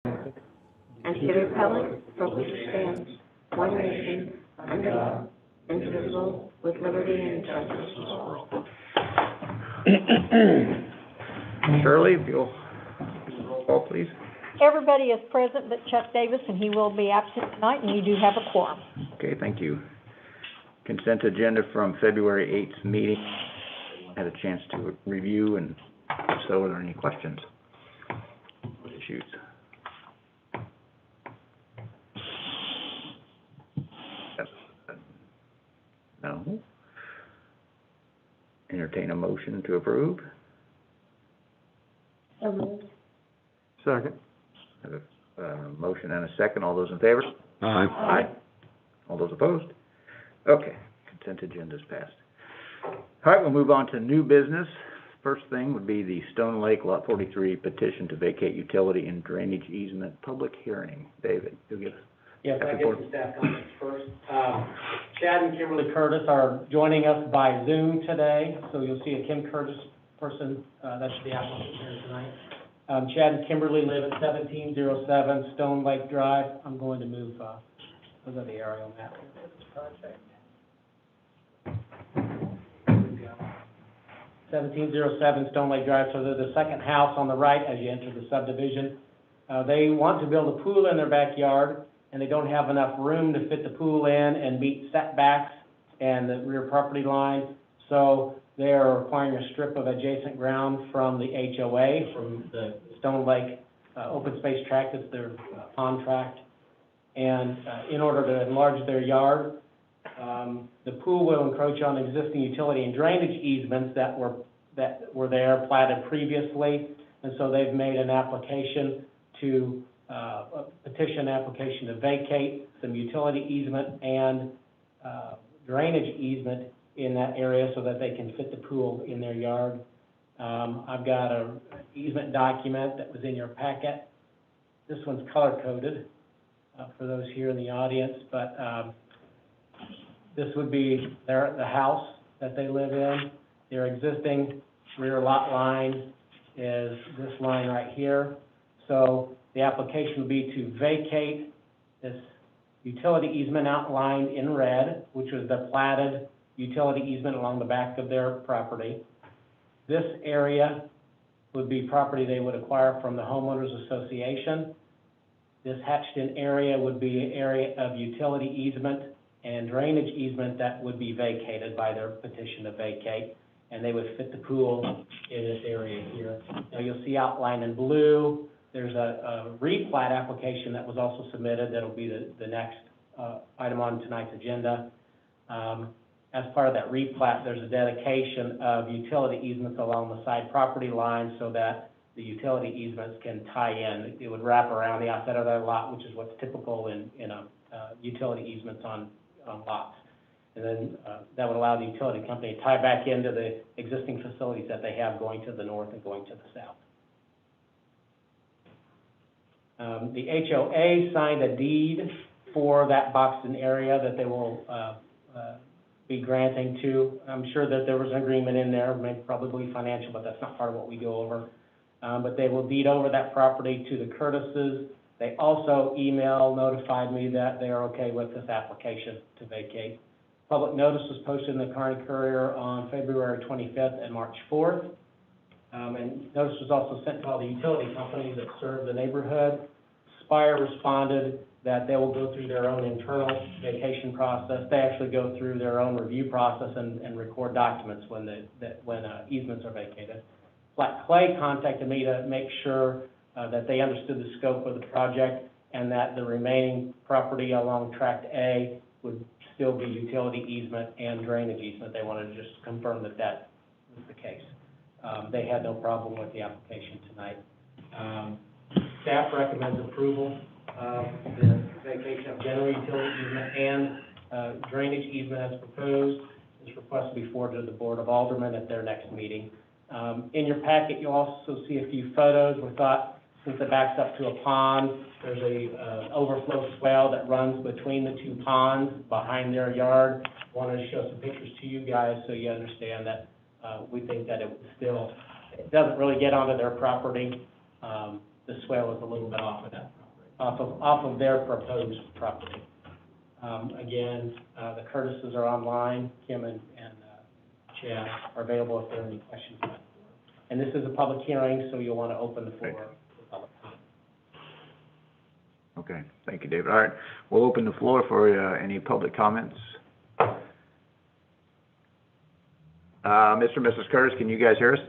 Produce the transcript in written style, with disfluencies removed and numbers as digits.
and to the republic for which it stands, one nation, under God, indivisible, with liberty and justice for all. Shirley, if you'll roll call, please. Everybody is present but Chuck Davis, and he will be absent tonight, and you do have a quorum. Okay, thank you. Consent agenda from February 8th meeting. Had a chance to review, and if so, are there any questions or issues? No. Entertain a motion to approve. So moved. Second. Have a motion and a second. All those in favor? Aye. Aye. All those opposed? Okay, consent agenda's passed. All right, we'll move on to new business. First thing would be the Stone Lake Lot 43 petition to vacate utility and drainage easement public hearing. David, you'll give us. Yes, I get some staff comments first. Chad and Kimberly Curtis are joining us by Zoom today, so you'll see a Kim Curtis person, that's the applicant here tonight. Chad and Kimberly live at 1707 Stone Lake Drive. I'm going to move, those are the aerial map here for this project. Here we go. 1707 Stone Lake Drive, so they're the second house on the right as you enter the subdivision. They want to build a pool in their backyard, and they don't have enough room to fit the pool in and meet setbacks and the rear property line. So they are acquiring a strip of adjacent ground from the HOA, from the Stone Lake open space tract, that's their pond tract. And in order to enlarge their yard, the pool will encroach on existing utility and drainage easements that were there, platted previously. And so they've made an application to a petition application to vacate some utility easement and drainage easement in that area so that they can fit the pool in their yard. I've got an easement document that was in your packet. This one's color-coded for those here in the audience, but this would be the house that they live in. Their existing rear lot line is this line right here. So the application would be to vacate this utility easement outlined in red, which was the platted utility easement along the back of their property. This area would be property they would acquire from the homeowners association. This hatched-in area would be an area of utility easement and drainage easement that would be vacated by their petition to vacate, and they would fit the pool in this area here. Now you'll see outlined in blue, there's a replat application that was also submitted that'll be the next item on tonight's agenda. As part of that replat, there's a dedication of utility easements along the side property line so that the utility easements can tie in. It would wrap around the outside of their lot, which is what's typical in utility easements on lots. And then that would allow the utility company to tie back into the existing facilities that they have going to the north and going to the south. The HOA signed a deed for that boxed-in area that they will be granting to. I'm sure that there was an agreement in there, maybe probably financial, but that's not part of what we go over. But they will deed over that property to the Curtises. They also notified me that they are okay with this application to vacate. Public notice was posted in the Kearney Courier on February 25th and March 4th. And notice was also sent to all the utility companies that serve the neighborhood. Spire responded that they will go through their own internal vacation process. They actually go through their own review process and record documents when easements are vacated. Black Clay contacted me to make sure that they understood the scope of the project and that the remaining property along Tract A would still be utility easement and drainage easement. They wanted to just confirm that that was the case. They had no problem with the application tonight. Staff recommends approval of the vacation of general utility easement and drainage easement as proposed. This request will be forwarded to the Board of Aldermen at their next meeting. In your packet, you'll also see a few photos. We thought, since it backs up to a pond, there's a overflow swale that runs between the two ponds behind their yard. Wanted to show some pictures to you guys so you understand that we think that it doesn't really get onto their property. the swale is a little bit off of that, off of their proposed property. Again, the Curtises are online, Kim and Chad are available if there are any questions about it. And this is a public hearing, so you'll want to open the floor for public comment. Okay, thank you, David. All right, we'll open the floor for, any public comments. Mr. and Mrs. Curtis, can you guys hear us?